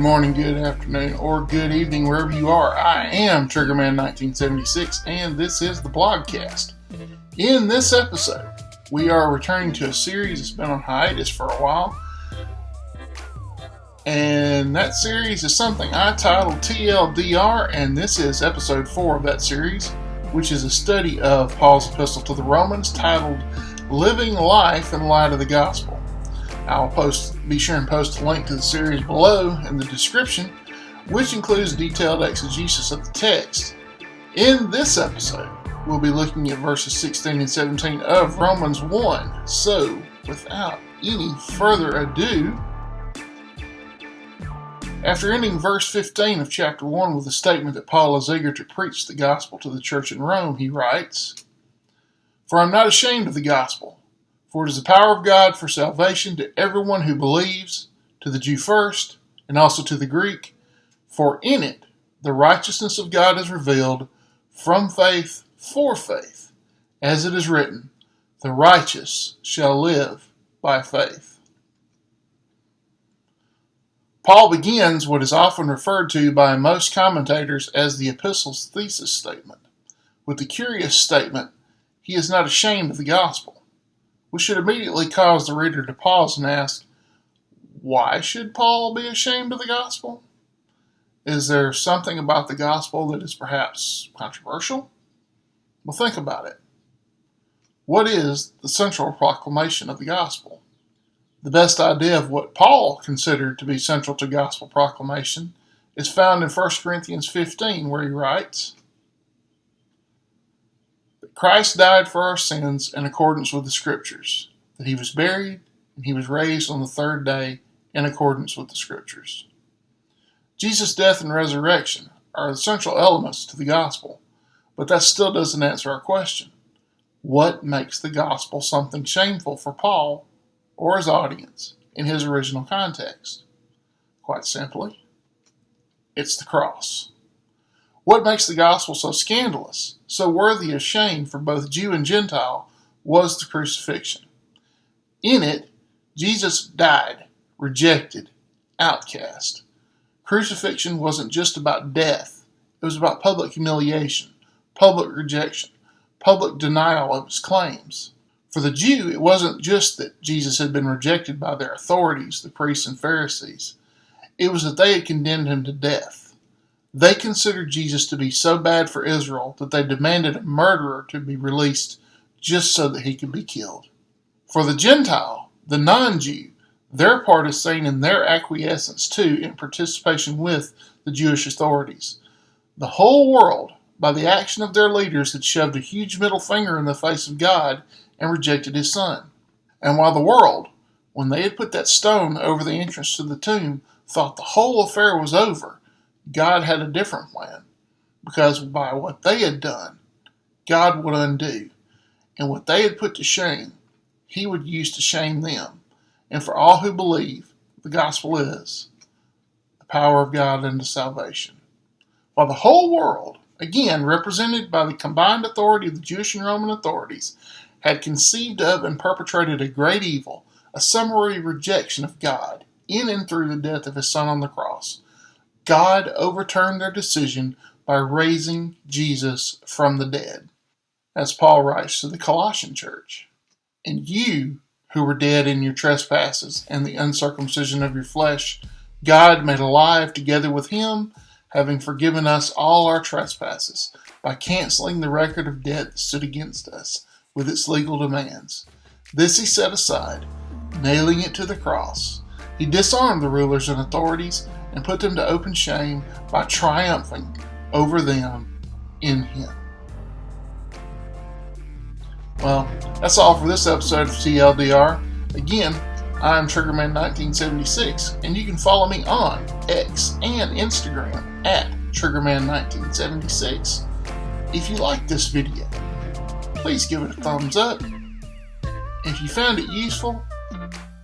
morning, good afternoon, or good evening, wherever you are. I am Triggerman1976, and this is the Blogcast. In this episode, we are returning to a series that's been on hiatus for a while. And that series is something I titled TLDR, and this is episode 4 of that series, which is a study of Paul's Epistle to the Romans titled Living Life in Light of the Gospel. I'll be sure and post a link to the series below in the description, which includes detailed exegesis of the text. In this episode, we'll be looking at verses 16 and 17 of Romans 1. So, without any further ado, after ending verse 15 of chapter 1 with a statement that Paul is eager to preach the gospel to the church in Rome, he writes, "For I am not ashamed of the gospel, for it is the power of God for salvation to everyone who believes, to the Jew first, and also to the Greek. For in it the righteousness of God is revealed from faith for faith, as it is written, the righteous shall live by faith." Paul begins what is often referred to by most commentators as the epistle's thesis statement, with the curious statement, "He is not ashamed of the gospel," which should immediately cause the reader to pause and ask, why should Paul be ashamed of the gospel? Is there something about the gospel that is perhaps controversial? Well, think about it. What is the central proclamation of the gospel? The best idea of what Paul considered to be central to gospel proclamation is found in 1 Corinthians 15, where he writes, that Christ died for our sins in accordance with the Scriptures, that he was buried, and he was raised on the third day in accordance with the Scriptures. Jesus' death and resurrection are the central elements to the gospel, but that still doesn't answer our question. What makes the gospel something shameful for Paul or his audience in his original context? Quite simply, it's the cross. What makes the gospel so scandalous, so worthy of shame for both Jew and Gentile, was the crucifixion. In it, Jesus died, rejected, outcast. Crucifixion wasn't just about death. It was about public humiliation, public rejection, public denial of his claims. For the Jew, it wasn't just that Jesus had been rejected by their authorities, the priests and Pharisees. It was that they had condemned him to death. They considered Jesus to be so bad for Israel that they demanded a murderer to be released just so that he could be killed. For the Gentile, the non-Jew, their part is seen in their acquiescence to and participation with the Jewish authorities. The whole world, by the action of their leaders, had shoved a huge middle finger in the face of God and rejected his son. And while the world, when they had put that stone over the entrance to the tomb, thought the whole affair was over, God had a different plan, because by what they had done, God would undo, and what they had put to shame, he would use to shame them. And for all who believe, the gospel is the power of God unto salvation. While the whole world, again represented by the combined authority of the Jewish and Roman authorities, had conceived of and perpetrated a great evil, a summary rejection of God, in and through the death of his Son on the cross, God overturned their decision by raising Jesus from the dead, as Paul writes to the Colossian church. And you, who were dead in your trespasses and the uncircumcision of your flesh, God made alive together with him, having forgiven us all our trespasses, by canceling the record of debt that stood against us with its legal demands. This he set aside, nailing it to the cross. He disarmed the rulers and authorities and put them to open shame by triumphing over them in him. Well, that's all for this episode of TLDR. Again, I'm Triggerman1976, and you can follow me on X and Instagram at Triggerman1976. If you like this video, please give it a thumbs up. If you found it useful,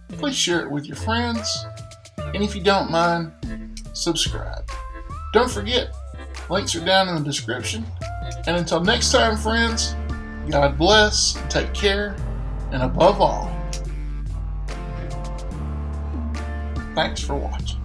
please share it with your friends. And if you don't mind, subscribe. Don't forget, links are down in the description. And until next time, friends, God bless, take care, and above all, thanks for watching.